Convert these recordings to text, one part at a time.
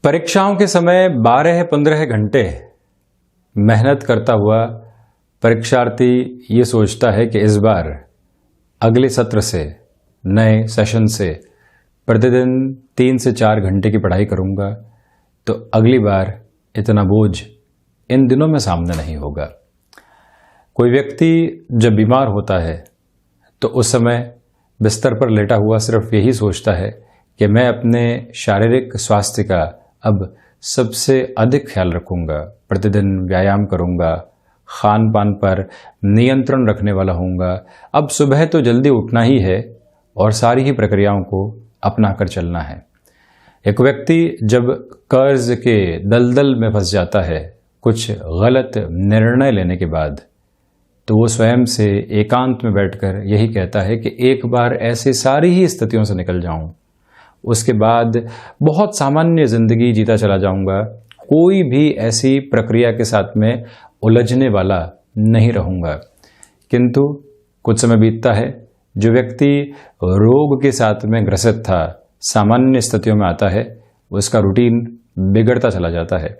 परीक्षाओं के समय 12-15 घंटे मेहनत करता हुआ परीक्षार्थी ये सोचता है कि इस बार अगले सत्र से, नए सेशन से प्रतिदिन 3 से 4 घंटे की पढ़ाई करूंगा तो अगली बार इतना बोझ इन दिनों में सामने नहीं होगा। कोई व्यक्ति जब बीमार होता है तो उस समय बिस्तर पर लेटा हुआ सिर्फ यही सोचता है कि मैं अपने शारीरिक स्वास्थ्य का अब सबसे अधिक ख्याल रखूंगा, प्रतिदिन व्यायाम करूंगा, खान पान पर नियंत्रण रखने वाला होऊंगा। अब सुबह तो जल्दी उठना ही है और सारी ही प्रक्रियाओं को अपनाकर चलना है। एक व्यक्ति जब कर्ज के दलदल में फंस जाता है कुछ गलत निर्णय लेने के बाद, तो वो स्वयं से एकांत में बैठकर यही कहता है कि एक बार ऐसे सारी ही स्थितियों से निकल जाऊं, उसके बाद बहुत सामान्य जिंदगी जीता चला जाऊंगा, कोई भी ऐसी प्रक्रिया के साथ में उलझने वाला नहीं रहूंगा। किंतु कुछ समय बीतता है, जो व्यक्ति रोग के साथ में ग्रसित था सामान्य स्थितियों में आता है, उसका रूटीन बिगड़ता चला जाता है।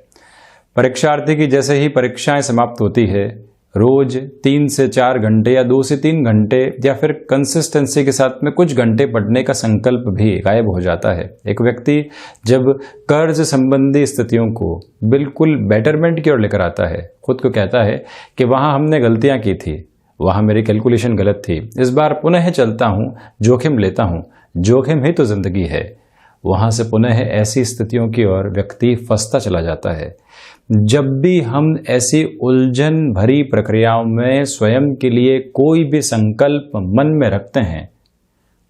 परीक्षार्थी की जैसे ही परीक्षाएं समाप्त होती है, रोज 3 से 4 घंटे या 2 से 3 घंटे या फिर कंसिस्टेंसी के साथ में कुछ घंटे पढ़ने का संकल्प भी गायब हो जाता है। एक व्यक्ति जब कर्ज संबंधी स्थितियों को बिल्कुल बेटरमेंट की ओर लेकर आता है, खुद को कहता है कि वहां हमने गलतियां की थी, वहां मेरी कैलकुलेशन गलत थी, इस बार पुनः चलता हूं, जोखिम लेता हूं, जोखिम ही तो जिंदगी है, वहां से पुनः ऐसी स्थितियों की ओर व्यक्ति फंसता चला जाता है। जब भी हम ऐसी उलझन भरी प्रक्रियाओं में स्वयं के लिए कोई भी संकल्प मन में रखते हैं,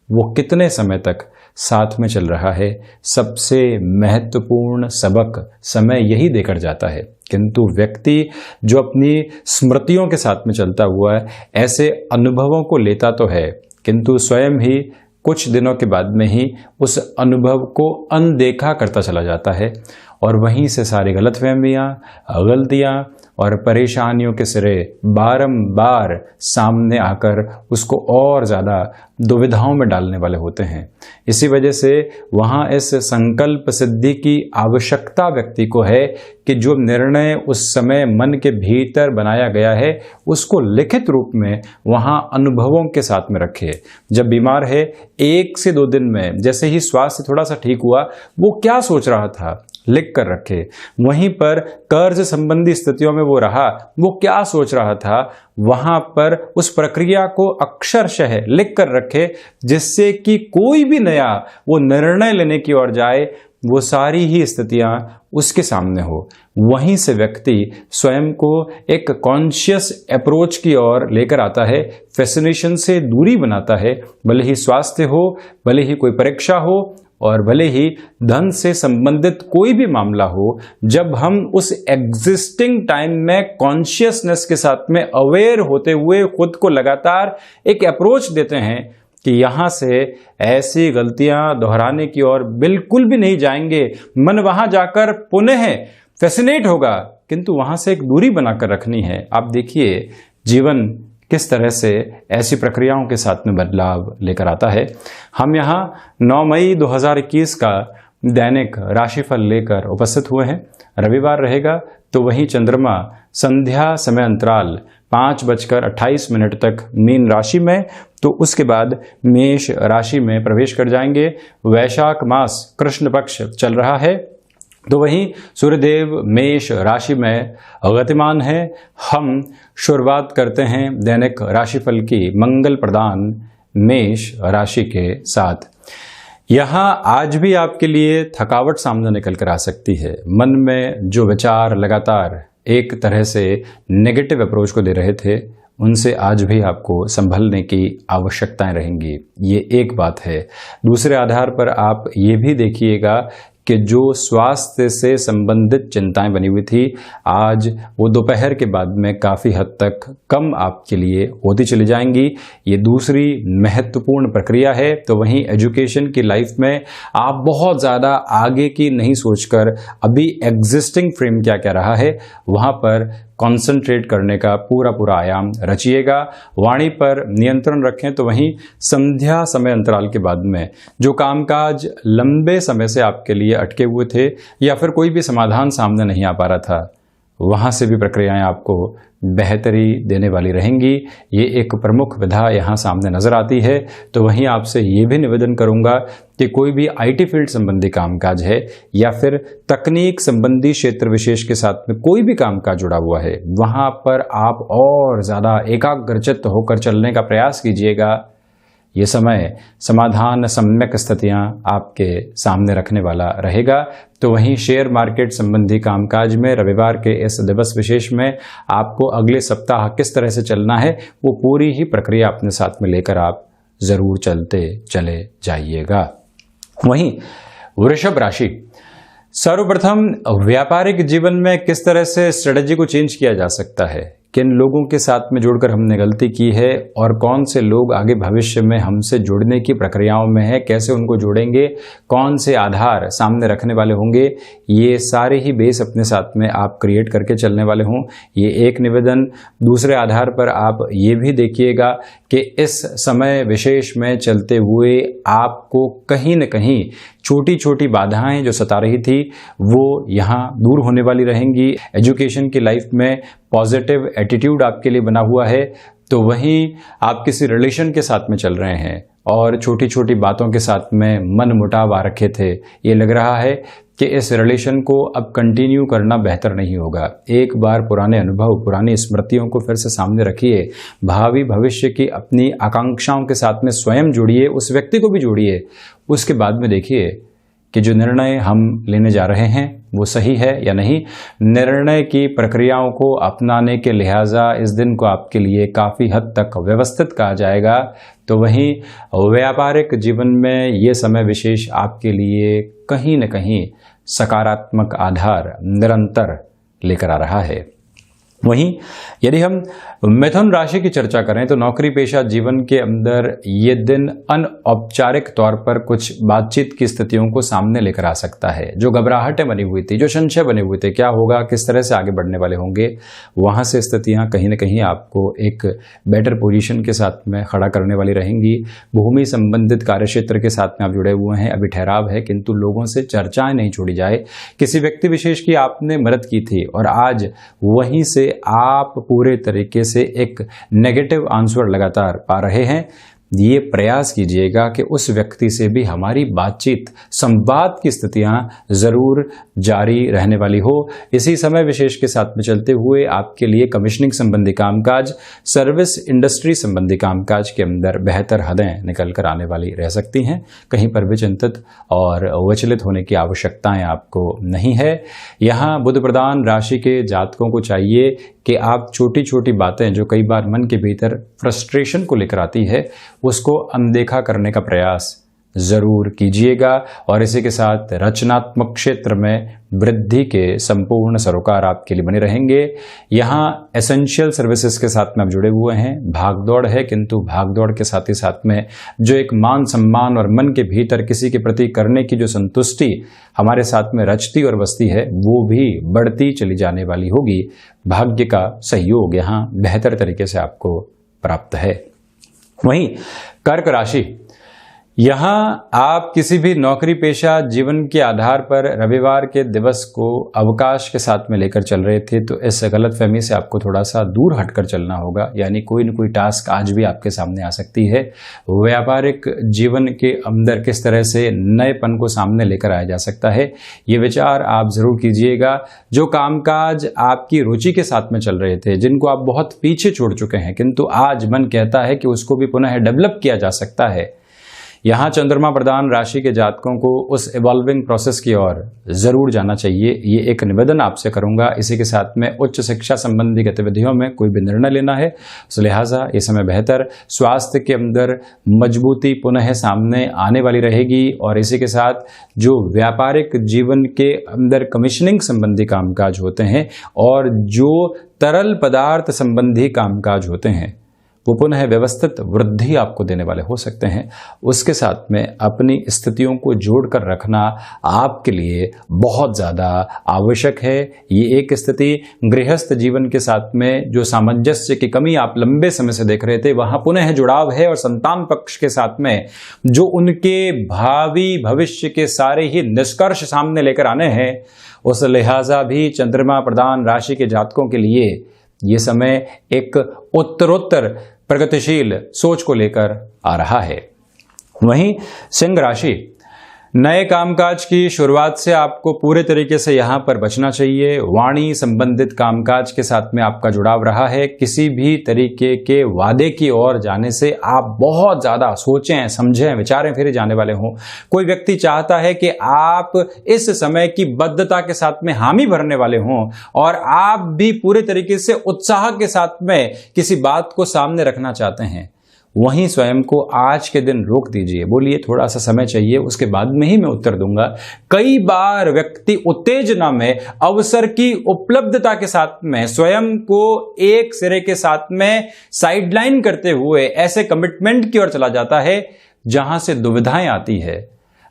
वो कितने समय तक साथ में चल रहा है, सबसे महत्वपूर्ण सबक समय यही देकर जाता है। किंतु व्यक्ति जो अपनी स्मृतियों के साथ में चलता हुआ है, ऐसे अनुभवों को लेता तो है किंतु स्वयं ही कुछ दिनों के बाद में ही उस अनुभव को अनदेखा करता चला जाता है और वहीं से सारी गलतफहमियां, गलतियां और परेशानियों के सिरे बारंबार सामने आकर उसको और ज़्यादा दुविधाओं में डालने वाले होते हैं। इसी वजह से वहाँ इस संकल्प सिद्धि की आवश्यकता व्यक्ति को है कि जो निर्णय उस समय मन के भीतर बनाया गया है उसको लिखित रूप में वहाँ अनुभवों के साथ में रखे। जब बीमार है, 1 से 2 दिन में जैसे ही स्वास्थ्य थोड़ा सा ठीक हुआ, वो क्या सोच रहा था लिख कर रखे। वहीं पर कर्ज संबंधी स्थितियों में वो रहा, वो क्या सोच रहा था, वहां पर उस प्रक्रिया को अक्षरशः लिख कर रखे, जिससे कि कोई भी नया वो निर्णय लेने की ओर जाए, वो सारी ही स्थितियां उसके सामने हो। वहीं से व्यक्ति स्वयं को एक कॉन्शियस अप्रोच की ओर लेकर आता है, फैसिनेशन से दूरी बनाता है, भले ही स्वास्थ्य हो, भले ही कोई परीक्षा हो और भले ही धन से संबंधित कोई भी मामला हो। जब हम उस एग्जिस्टिंग टाइम में कॉन्शियसनेस के साथ में अवेयर होते हुए खुद को लगातार एक अप्रोच देते हैं कि यहां से ऐसी गलतियां दोहराने की ओर बिल्कुल भी नहीं जाएंगे, मन वहां जाकर पुनः फैसिनेट होगा, किंतु वहां से एक दूरी बनाकर रखनी है। आप देखिए जीवन किस तरह से ऐसी प्रक्रियाओं के साथ में बदलाव लेकर आता है। हम यहाँ 9 मई 2021 का दैनिक राशिफल लेकर उपस्थित हुए हैं। रविवार रहेगा तो वहीं चंद्रमा संध्या समय अंतराल 5:28 तक मीन राशि में, तो उसके बाद मेष राशि में प्रवेश कर जाएंगे। वैशाख मास कृष्ण पक्ष चल रहा है, तो वहीं सूर्यदेव मेष राशि में गतिमान है। हम शुरुआत करते हैं दैनिक राशिफल की मंगल प्रदान मेष राशि के साथ। यहाँ आज भी आपके लिए थकावट सामने निकल कर आ सकती है। मन में जो विचार लगातार एक तरह से नेगेटिव अप्रोच को दे रहे थे, उनसे आज भी आपको संभलने की आवश्यकताएं रहेंगी, ये एक बात है। दूसरे आधार पर आप ये भी देखिएगा कि जो स्वास्थ्य से संबंधित चिंताएं बनी हुई थी, आज वो दोपहर के बाद में काफ़ी हद तक कम आपके लिए होती चली जाएंगी। ये दूसरी महत्वपूर्ण प्रक्रिया है। तो वहीं एजुकेशन की लाइफ में आप बहुत ज़्यादा आगे की नहीं सोचकर अभी एग्जिस्टिंग फ्रेम क्या कह रहा है, वहाँ पर कंसंट्रेट करने का पूरा आयाम रचिएगा। वाणी पर नियंत्रण रखें। तो वहीं संध्या समय अंतराल के बाद में जो कामकाज लंबे समय से आपके लिए अटके हुए थे या फिर कोई भी समाधान सामने नहीं आ पा रहा था, वहां से भी प्रक्रियाएं आपको बेहतरी देने वाली रहेंगी। ये एक प्रमुख विधा यहाँ सामने नजर आती है। तो वहीं आपसे ये भी निवेदन करूंगा कि कोई भी आईटी फील्ड संबंधी कामकाज है या फिर तकनीक संबंधी क्षेत्र विशेष के साथ में कोई भी कामकाज जुड़ा हुआ है, वहां पर आप और ज़्यादा एकाग्रचित्त होकर चलने का प्रयास कीजिएगा। ये समय समाधान सम्यक स्थितियां आपके सामने रखने वाला रहेगा। तो वहीं शेयर मार्केट संबंधी कामकाज में रविवार के इस दिवस विशेष में आपको अगले सप्ताह किस तरह से चलना है, वो पूरी ही प्रक्रिया अपने साथ में लेकर आप जरूर चलते चले जाइएगा। वहीं वृषभ राशि, सर्वप्रथम व्यापारिक जीवन में किस तरह से स्ट्रेटजी को चेंज किया जा सकता है, किन लोगों के साथ में जुड़कर हमने गलती की है और कौन से लोग आगे भविष्य में हमसे जुड़ने की प्रक्रियाओं में है, कैसे उनको जोड़ेंगे, कौन से आधार सामने रखने वाले होंगे, ये सारे ही बेस अपने साथ में आप क्रिएट करके चलने वाले हों, ये एक निवेदन। दूसरे आधार पर आप ये भी देखिएगा कि इस समय विशेष में चलते हुए आपको कहीं न कहीं छोटी छोटी बाधाएं जो सता रही थी वो यहाँ दूर होने वाली रहेंगी। एजुकेशन की लाइफ में पॉजिटिव एटीट्यूड आपके लिए बना हुआ है। तो वहीं आप किसी रिलेशन के साथ में चल रहे हैं और छोटी छोटी बातों के साथ में मन मुटाव आ रखे थे, ये लग रहा है कि इस रिलेशन को अब कंटिन्यू करना बेहतर नहीं होगा। एक बार पुराने अनुभव, पुरानी स्मृतियों को फिर से सामने रखिए, भावी भविष्य की अपनी आकांक्षाओं के साथ में स्वयं जोड़िए, उस व्यक्ति को भी जोड़िए। उसके बाद में देखिए कि जो निर्णय हम लेने जा रहे हैं वो सही है या नहीं। निर्णय की प्रक्रियाओं को अपनाने के लिहाजा इस दिन को आपके लिए काफ़ी हद तक व्यवस्थित कहा जाएगा। तो वहीं व्यापारिक जीवन में ये समय विशेष आपके लिए कहीं न कहीं सकारात्मक आधार निरंतर लेकर आ रहा है। वहीं यदि हम मिथुन राशि की चर्चा करें तो नौकरी पेशा जीवन के अंदर ये दिन अनौपचारिक तौर पर कुछ बातचीत की स्थितियों को सामने लेकर आ सकता है। जो घबराहटें बनी हुई थी, जो संशय बने हुए थे, क्या होगा, किस तरह से आगे बढ़ने वाले होंगे, वहां से स्थितियां कहीं न कहीं आपको एक बेटर पोजीशन के साथ में खड़ा करने वाली रहेंगी। भूमि संबंधित कार्यक्षेत्र के साथ में आप जुड़े हुए हैं, अभी ठहराव है, किंतु लोगों से चर्चाएं नहीं छोड़ी जाए। किसी व्यक्ति विशेष की आपने मदद की थी और आज वहीं से आप पूरे तरीके से एक नेगेटिव आंसर लगातार पा रहे हैं। ये प्रयास कीजिएगा कि उस व्यक्ति से भी हमारी बातचीत, संवाद की स्थितियां जरूर जारी रहने वाली हो। इसी समय विशेष के साथ में चलते हुए आपके लिए कमीशनिंग संबंधी कामकाज, सर्विस इंडस्ट्री संबंधी कामकाज के अंदर बेहतर हदें निकल कर आने वाली रह सकती हैं। कहीं पर भी चिंतित और विचलित होने की आवश्यकताएं आपको नहीं है। यहाँ बुध प्रधान राशि के जातकों को चाहिए कि आप छोटी छोटी बातें जो कई बार मन के भीतर फ्रस्ट्रेशन को लेकर आती है उसको अनदेखा करने का प्रयास जरूर कीजिएगा। और इसी के साथ रचनात्मक क्षेत्र में वृद्धि के संपूर्ण सरोकार आपके लिए बने रहेंगे। यहाँ एसेंशियल सर्विसेज के साथ में आप जुड़े हुए हैं। भागदौड़ है, किंतु भागदौड़ के साथ ही साथ में जो एक मान सम्मान और मन के भीतर किसी के प्रति करने की जो संतुष्टि हमारे साथ में रचती और बसती है वो भी बढ़ती चली जाने वाली होगी। भाग्य का सहयोग यहाँ बेहतर तरीके से आपको प्राप्त है। वहीं कर्क राशि, यहाँ आप किसी भी नौकरी पेशा जीवन के आधार पर रविवार के दिवस को अवकाश के साथ में लेकर चल रहे थे, तो इस गलतफहमी से आपको थोड़ा सा दूर हटकर चलना होगा। यानी कोई न कोई टास्क आज भी आपके सामने आ सकती है। व्यापारिक जीवन के अंदर किस तरह से नएपन को सामने लेकर आया जा सकता है, ये विचार आप जरूर कीजिएगा। जो कामकाज आपकी रुचि के साथ में चल रहे थे, जिनको आप बहुत पीछे छोड़ चुके हैं, किंतु आज मन कहता है कि उसको भी पुनः डेवलप किया जा सकता है। यहाँ चंद्रमा प्रधान राशि के जातकों को उस इवॉल्विंग प्रोसेस की ओर जरूर जाना चाहिए। ये एक निवेदन आपसे करूंगा। इसी के साथ में उच्च शिक्षा संबंधी गतिविधियों में कोई भी निर्णय लेना है, तो लिहाजा ये समय बेहतर। स्वास्थ्य के अंदर मजबूती पुनः सामने आने वाली रहेगी। और इसी के साथ जो व्यापारिक जीवन के अंदर कमीशनिंग संबंधी कामकाज होते हैं और जो तरल पदार्थ संबंधी कामकाज होते हैं वो पुनः व्यवस्थित वृद्धि आपको देने वाले हो सकते हैं। उसके साथ में अपनी स्थितियों को जोड़कर रखना आपके लिए बहुत ज़्यादा आवश्यक है। ये एक स्थिति गृहस्थ जीवन के साथ में जो सामंजस्य की कमी आप लंबे समय से देख रहे थे, वहां पुनः जुड़ाव है। और संतान पक्ष के साथ में जो उनके भावी भविष्य के सारे ही निष्कर्ष सामने लेकर आने हैं, उस लिहाजा भी चंद्रमा प्रधान राशि के जातकों के लिए ये समय एक उत्तरोत्तर प्रगतिशील सोच को लेकर आ रहा है। वहीं सिंह राशि, नए कामकाज की शुरुआत से आपको पूरे तरीके से यहां पर बचना चाहिए। वाणी संबंधित कामकाज के साथ में आपका जुड़ाव रहा है। किसी भी तरीके के वादे की ओर जाने से आप बहुत ज्यादा सोचें, समझें, विचारें फिर जाने वाले हों। कोई व्यक्ति चाहता है कि आप इस समय की बद्धता के साथ में हामी भरने वाले हों और आप भी पूरे तरीके से उत्साह के साथ में किसी बात को सामने रखना चाहते हैं। वहीं स्वयं को आज के दिन रोक दीजिए, बोलिए थोड़ा सा समय चाहिए, उसके बाद में ही मैं उत्तर दूंगा। कई बार व्यक्ति उत्तेजना में, अवसर की उपलब्धता के साथ में स्वयं को एक सिरे के साथ में साइडलाइन करते हुए ऐसे कमिटमेंट की ओर चला जाता है जहां से दुविधाएं आती है।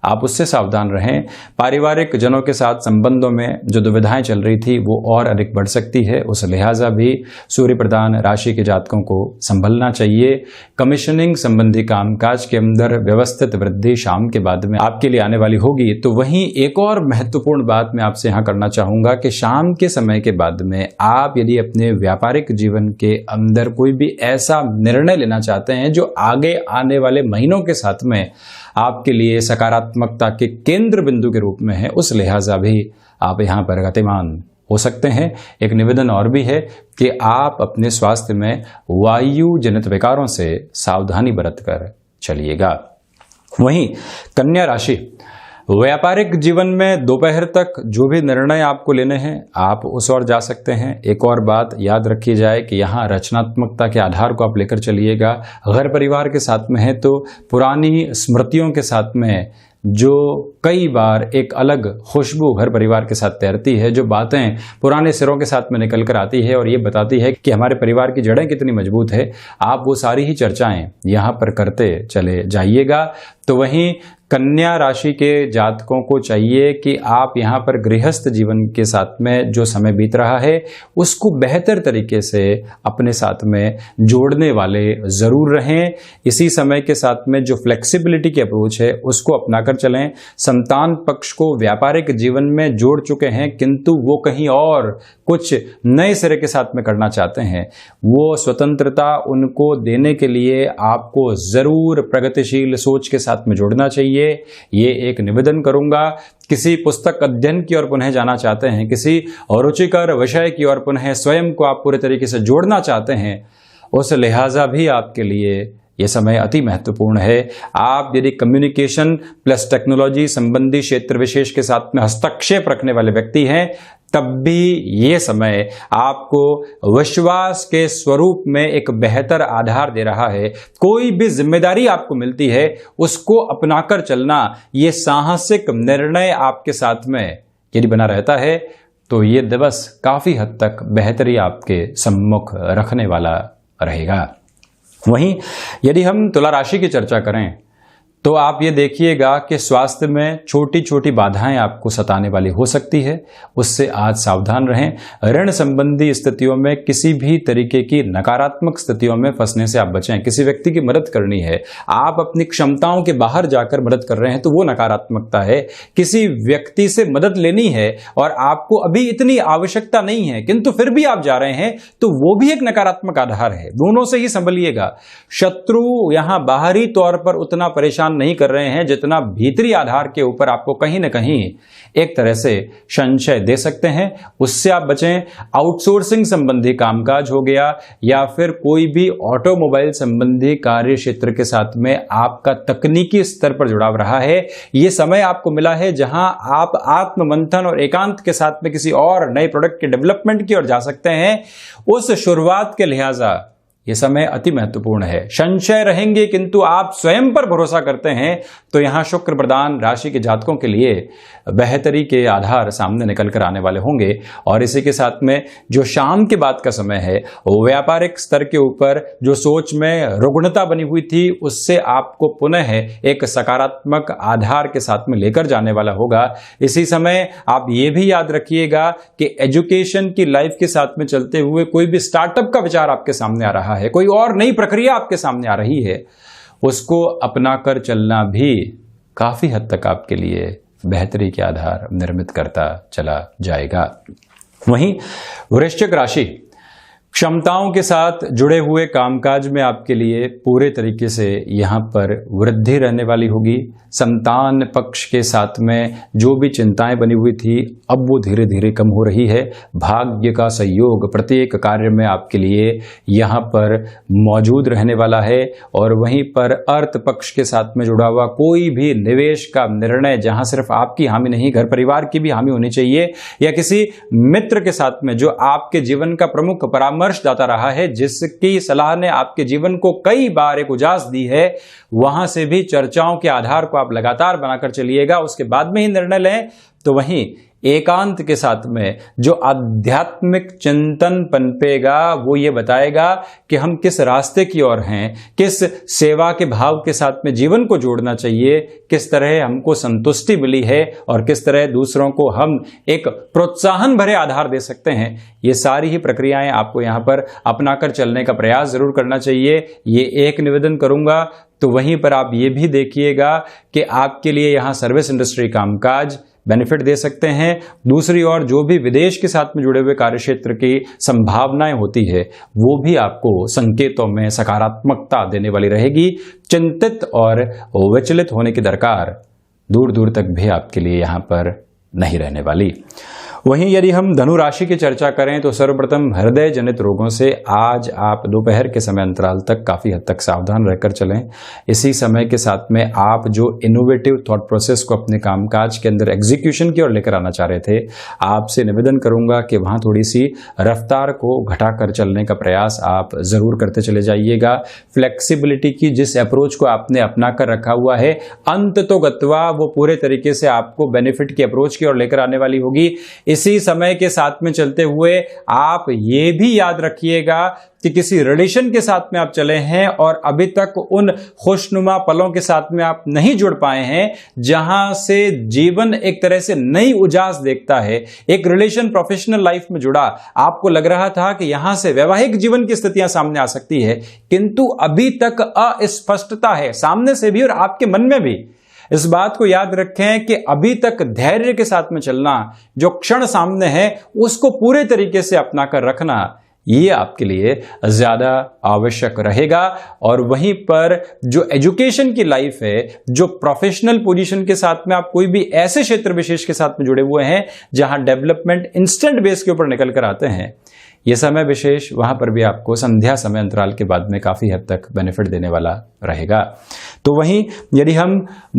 आप उससे सावधान रहें। पारिवारिक जनों के साथ संबंधों में जो दुविधाएं चल रही थी वो और अधिक बढ़ सकती है। उस लिहाजा भी सूर्य प्रधान राशि के जातकों को संभलना चाहिए। कमीशनिंग संबंधी कामकाज के अंदर व्यवस्थित वृद्धि शाम के बाद में आपके लिए आने वाली होगी। तो वहीं एक और महत्वपूर्ण बात मैं आपसे यहाँ करना चाहूंगा कि शाम के समय के बाद में आप यदि अपने व्यापारिक जीवन के अंदर कोई भी ऐसा निर्णय लेना चाहते हैं जो आगे आने वाले महीनों के साथ में आपके लिए सकारात्मकता के केंद्र बिंदु के रूप में है, उस लिहाजा भी आप यहाँ पर गतिमान हो सकते हैं। एक निवेदन और भी है कि आप अपने स्वास्थ्य में वायु जनित विकारों से सावधानी बरतकर चलिएगा। वहीं कन्या राशि, व्यापारिक जीवन में दोपहर तक जो भी निर्णय आपको लेने हैं आप उस ओर जा सकते हैं। एक और बात याद रखी जाए कि यहाँ रचनात्मकता के आधार को आप लेकर चलिएगा। घर परिवार के साथ में है तो पुरानी स्मृतियों के साथ में जो कई बार एक अलग खुशबू घर परिवार के साथ तैरती है, जो बातें पुराने सिरों के साथ में निकल कर आती है और ये बताती है कि हमारे परिवार की जड़ें कितनी मजबूत है, आप वो सारी ही चर्चाएं यहाँ पर करते चले जाइएगा। तो वहीं कन्या राशि के जातकों को चाहिए कि आप यहाँ पर गृहस्थ जीवन के साथ में जो समय बीत रहा है उसको बेहतर तरीके से अपने साथ में जोड़ने वाले जरूर रहें। इसी समय के साथ में जो फ्लेक्सिबिलिटी की अप्रोच है उसको अपनाकर चलें। संतान पक्ष को व्यापारिक जीवन में जोड़ चुके हैं किंतु वो कहीं और कुछ नए सिरे के साथ में करना चाहते हैं। वो स्वतंत्रता उनको देने के लिए आपको जरूर प्रगतिशील सोच के साथ में जोड़ना चाहिए। ये एक निवेदन करूंगा। किसी पुस्तक अध्ययन की ओर पुनः जाना चाहते हैं, किसी रुचिकर विषय की ओर पुनः स्वयं को आप पूरे तरीके से जोड़ना चाहते हैं, उस लिहाजा भी आपके लिए ये समय अति महत्वपूर्ण है। आप यदि कम्युनिकेशन प्लस टेक्नोलॉजी संबंधी क्षेत्र विशेष के साथ में हस्तक्षेप रखने वाले व्यक्ति हैं, तब भी ये समय आपको विश्वास के स्वरूप में एक बेहतर आधार दे रहा है। कोई भी जिम्मेदारी आपको मिलती है उसको अपनाकर चलना, ये साहसिक निर्णय आपके साथ में यदि बना रहता है तो ये दिवस काफी हद तक बेहतरी आपके सम्मुख रखने वाला रहेगा। वहीं यदि हम तुला राशि की चर्चा करें तो आप ये देखिएगा कि स्वास्थ्य में छोटी छोटी बाधाएं आपको सताने वाली हो सकती है, उससे आज सावधान रहें। ऋण संबंधी स्थितियों में किसी भी तरीके की नकारात्मक स्थितियों में फंसने से आप बचें। किसी व्यक्ति की मदद करनी है, आप अपनी क्षमताओं के बाहर जाकर मदद कर रहे हैं तो वो नकारात्मकता है। किसी व्यक्ति से मदद लेनी है और आपको अभी इतनी आवश्यकता नहीं है किंतु फिर भी आप जा रहे हैं तो वो भी एक नकारात्मक आधार है। दोनों से ही संभलिएगा। शत्रु यहां बाहरी तौर पर उतना परेशान नहीं कर रहे हैं जितना भीतरी आधार के ऊपर आपको कहीं ना कहीं एक तरह से संशय दे सकते हैं, उससे आप बचें। आउटसोर्सिंग संबंधी कामकाज हो गया या फिर कोई भी ऑटोमोबाइल संबंधी कार्य क्षेत्र के साथ में आपका तकनीकी स्तर पर जुड़ाव रहा है, ये समय आपको मिला है जहां आप आत्ममंथन और एकांत के साथ में किसी और नए प्रोडक्ट के डेवलपमेंट की ओर जा सकते हैं। उस शुरुआत के लिहाजा ये समय अति महत्वपूर्ण है। संशय रहेंगे किंतु आप स्वयं पर भरोसा करते हैं तो यहां शुक्र प्रधान राशि के जातकों के लिए बेहतरी के आधार सामने निकल कर आने वाले होंगे। और इसी के साथ में जो शाम के बाद का समय है, वो व्यापारिक स्तर के ऊपर जो सोच में रुग्णता बनी हुई थी उससे आपको पुनः एक सकारात्मक आधार के साथ में लेकर जाने वाला होगा। इसी समय आप ये भी याद रखिएगा कि एजुकेशन की लाइफ के साथ में चलते हुए कोई भी स्टार्टअप का विचार आपके सामने आ रहा है, कोई और नई प्रक्रिया आपके सामने आ रही है, उसको अपनाकर चलना भी काफी हद तक आपके लिए बेहतरी के आधार निर्मित करता चला जाएगा। वहीं वृश्चिक राशि, क्षमताओं के साथ जुड़े हुए कामकाज में आपके लिए पूरे तरीके से यहां पर वृद्धि रहने वाली होगी। संतान पक्ष के साथ में जो भी चिंताएं बनी हुई थी अब वो धीरे धीरे कम हो रही है। भाग्य का सहयोग प्रत्येक कार्य में आपके लिए यहां पर मौजूद रहने वाला है। और वहीं पर अर्थ पक्ष के साथ में जुड़ा हुआ कोई भी निवेश का निर्णय जहां सिर्फ आपकी हामी नहीं, घर परिवार की भी हामी होनी चाहिए, या किसी मित्र के साथ में जो आपके जीवन का प्रमुख परामर्शदाता रहा है, जिसकी सलाह ने आपके जीवन को कई बार एक उजास दी है, वहां से भी चर्चाओं के आधार को आप लगातार बनाकर चलिएगा, उसके बाद में ही निर्णय लें। तो वहीं एकांत के साथ में जो आध्यात्मिक चिंतन पनपेगा वो ये बताएगा कि हम किस रास्ते की ओर हैं, किस सेवा के भाव के साथ में जीवन को जोड़ना चाहिए, किस तरह हमको संतुष्टि मिली है और किस तरह दूसरों को हम एक प्रोत्साहन भरे आधार दे सकते हैं। ये सारी ही प्रक्रियाएं आपको यहाँ पर अपनाकर चलने का प्रयास जरूर करना चाहिए। ये एक निवेदन करूंगा। तो वहीं पर आप ये भी देखिएगा कि आपके लिए यहाँ सर्विस इंडस्ट्री कामकाज बेनिफिट दे सकते हैं। दूसरी ओर जो भी विदेश के साथ में जुड़े हुए कार्यक्षेत्र की संभावनाएं होती है वो भी आपको संकेतों में सकारात्मकता देने वाली रहेगी। चिंतित और विचलित होने की दरकार दूर दूर तक भी आपके लिए यहाँ पर नहीं रहने वाली। वहीं यदि हम धनु राशि की चर्चा करें तो सर्वप्रथम हृदय जनित रोगों से आज आप दोपहर के समय अंतराल तक काफी हद तक सावधान रहकर चलें। इसी समय के साथ में आप जो इनोवेटिव थॉट प्रोसेस को अपने कामकाज के अंदर एग्जीक्यूशन की ओर लेकर आना चाह रहे थे, आपसे निवेदन करूंगा कि वहां थोड़ी सी रफ्तार को घटाकर चलने का प्रयास आप जरूर करते चले जाइएगा। फ्लेक्सिबिलिटी की जिस अप्रोच को आपने अपना कर रखा हुआ है, अंत तो गत्वा वो पूरे तरीके से आपको बेनिफिट की अप्रोच की ओर लेकर आने वाली होगी। इसी समय के साथ में चलते हुए आप ये भी याद रखिएगा कि किसी रिलेशन के साथ में आप चले हैं और अभी तक उन खुशनुमा पलों के साथ में आप नहीं जुड़ पाए हैं जहां से जीवन एक तरह से नई उजास देखता है। एक रिलेशन प्रोफेशनल लाइफ में जुड़ा, आपको लग रहा था कि यहां से वैवाहिक जीवन की स्थितियां सामने आ सकती है, किंतु अभी तक अस्पष्टता है सामने से भी और आपके मन में भी। इस बात को याद रखें कि अभी तक धैर्य के साथ में चलना, जो क्षण सामने है उसको पूरे तरीके से अपनाकर रखना, ये आपके लिए ज्यादा आवश्यक रहेगा। और वहीं पर जो एजुकेशन की लाइफ है, जो प्रोफेशनल पोजीशन के साथ में आप कोई भी ऐसे क्षेत्र विशेष के साथ में जुड़े हुए हैं जहां डेवलपमेंट इंस्टेंट बेस के ऊपर निकल कर आते हैं, ये समय विशेष वहां पर भी आपको संध्या समय अंतराल के बाद में काफी हद तक बेनिफिट देने वाला रहेगा। तो वहीं यदि हम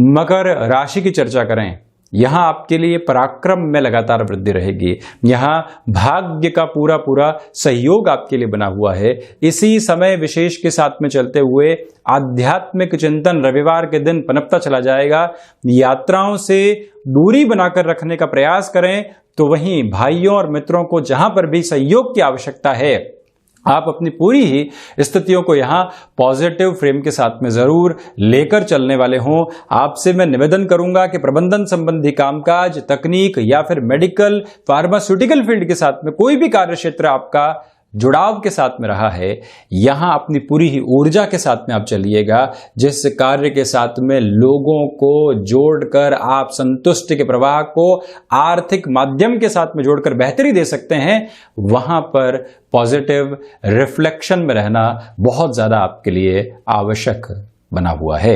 मकर राशि की चर्चा करें, यहां आपके लिए पराक्रम में लगातार वृद्धि रहेगी। यहां भाग्य का पूरा पूरा सहयोग आपके लिए बना हुआ है। इसी समय विशेष के साथ में चलते हुए आध्यात्मिक चिंतन रविवार के दिन पनपता चला जाएगा। यात्राओं से दूरी बनाकर रखने का प्रयास करें। तो वहीं भाइयों और मित्रों को जहां पर भी सहयोग की आवश्यकता है, आप अपनी पूरी ही स्थितियों को यहां पॉजिटिव फ्रेम के साथ में जरूर लेकर चलने वाले हों। आपसे मैं निवेदन करूंगा कि प्रबंधन संबंधी कामकाज, तकनीक या फिर मेडिकल, फार्मास्यूटिकल फील्ड के साथ में कोई भी कार्य क्षेत्र आपका जुड़ाव के साथ में रहा है, यहां अपनी पूरी ही ऊर्जा के साथ में आप चलिएगा। जिस कार्य के साथ में लोगों को जोड़कर आप संतुष्टि के प्रवाह को आर्थिक माध्यम के साथ में जोड़कर बेहतरी दे सकते हैं, वहां पर पॉजिटिव रिफ्लेक्शन में रहना बहुत ज्यादा आपके लिए आवश्यक बना हुआ है।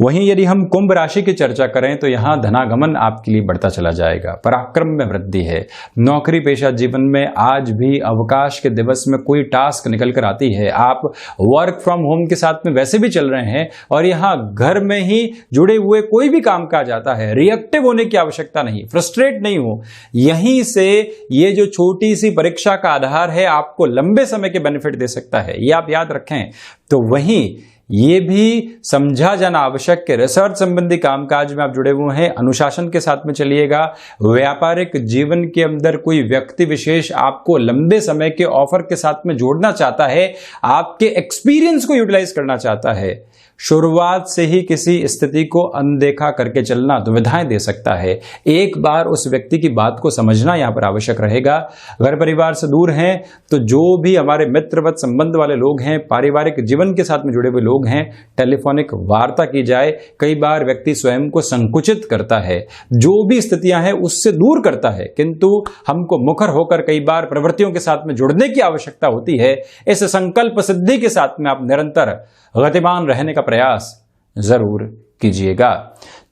वहीं यदि हम कुंभ राशि की चर्चा करें तो यहां धनागमन आपके लिए बढ़ता चला जाएगा, पराक्रम में वृद्धि है। नौकरी पेशा जीवन में आज भी अवकाश के दिवस में कोई टास्क निकल कर आती है। आप वर्क फ्रॉम होम के साथ में वैसे भी चल रहे हैं और यहां घर में ही जुड़े हुए कोई भी काम काज आता है, रिएक्टिव होने की आवश्यकता नहीं, फ्रस्ट्रेट नहीं हो। यहीं से ये जो छोटी सी परीक्षा का आधार है आपको लंबे समय के बेनिफिट दे सकता है, ये आप याद रखें। तो वहीं ये भी समझा जाना आवश्यक कि रिसर्च संबंधी कामकाज में आप जुड़े हुए हैं, अनुशासन के साथ में चलिएगा। व्यापारिक जीवन के अंदर कोई व्यक्ति विशेष आपको लंबे समय के ऑफर के साथ में जोड़ना चाहता है, आपके एक्सपीरियंस को यूटिलाइज करना चाहता है। शुरुआत से ही किसी स्थिति को अनदेखा करके चलना दुविधाएं दे सकता है। एक बार उस व्यक्ति की बात को समझना यहां पर आवश्यक रहेगा। घर परिवार से दूर हैं तो जो भी हमारे मित्रवत संबंध वाले लोग हैं, पारिवारिक जीवन के साथ में जुड़े हुए लोग हैं, टेलीफोनिक वार्ता की जाए। कई बार व्यक्ति स्वयं को संकुचित करता है, जो भी स्थितियां हैं उससे दूर करता है, किंतु हमको मुखर होकर कई बार प्रवृत्तियों के साथ में जुड़ने की आवश्यकता होती है। इस संकल्प सिद्धि के साथ में आप निरंतर गतिमान रहने का प्रयास जरूर कीजिएगा।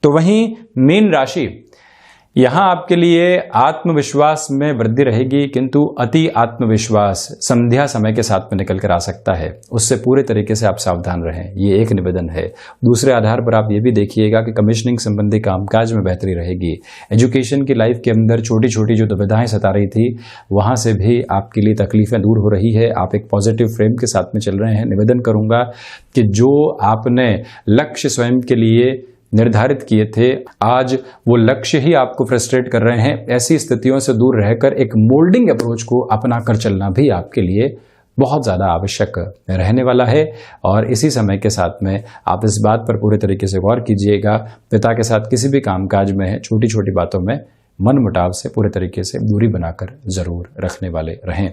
तो वहीं मीन राशि, यहां आपके लिए आत्मविश्वास में वृद्धि रहेगी, किंतु अति आत्मविश्वास संध्या समय के साथ में निकल कर आ सकता है, उससे पूरे तरीके से आप सावधान रहें, ये एक निवेदन है। दूसरे आधार पर आप ये भी देखिएगा कि कमीशनिंग संबंधी कामकाज में बेहतरी रहेगी। एजुकेशन की लाइफ के अंदर छोटी छोटी जो दुविधाएं सता रही थी वहां से भी आपके लिए तकलीफें दूर हो रही है, आप एक पॉजिटिव फ्रेम के साथ में चल रहे हैं। निवेदन करूंगा कि जो आपने लक्ष्य स्वयं के लिए निर्धारित किए थे, आज वो लक्ष्य ही आपको फ्रस्ट्रेट कर रहे हैं। ऐसी स्थितियों से दूर रहकर एक मोल्डिंग अप्रोच को अपनाकर चलना भी आपके लिए बहुत ज़्यादा आवश्यक रहने वाला है। और इसी समय के साथ में आप इस बात पर पूरे तरीके से गौर कीजिएगा, पिता के साथ किसी भी कामकाज में छोटी छोटी बातों में मनमुटाव से पूरे तरीके से दूरी बनाकर जरूर रखने वाले रहें।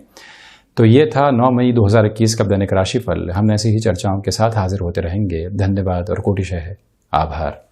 तो ये था 9 मई 2021 का दैनिक राशिफल। हम ऐसी ही चर्चाओं के साथ हाजिर होते रहेंगे। धन्यवाद और कोटिशः आभार।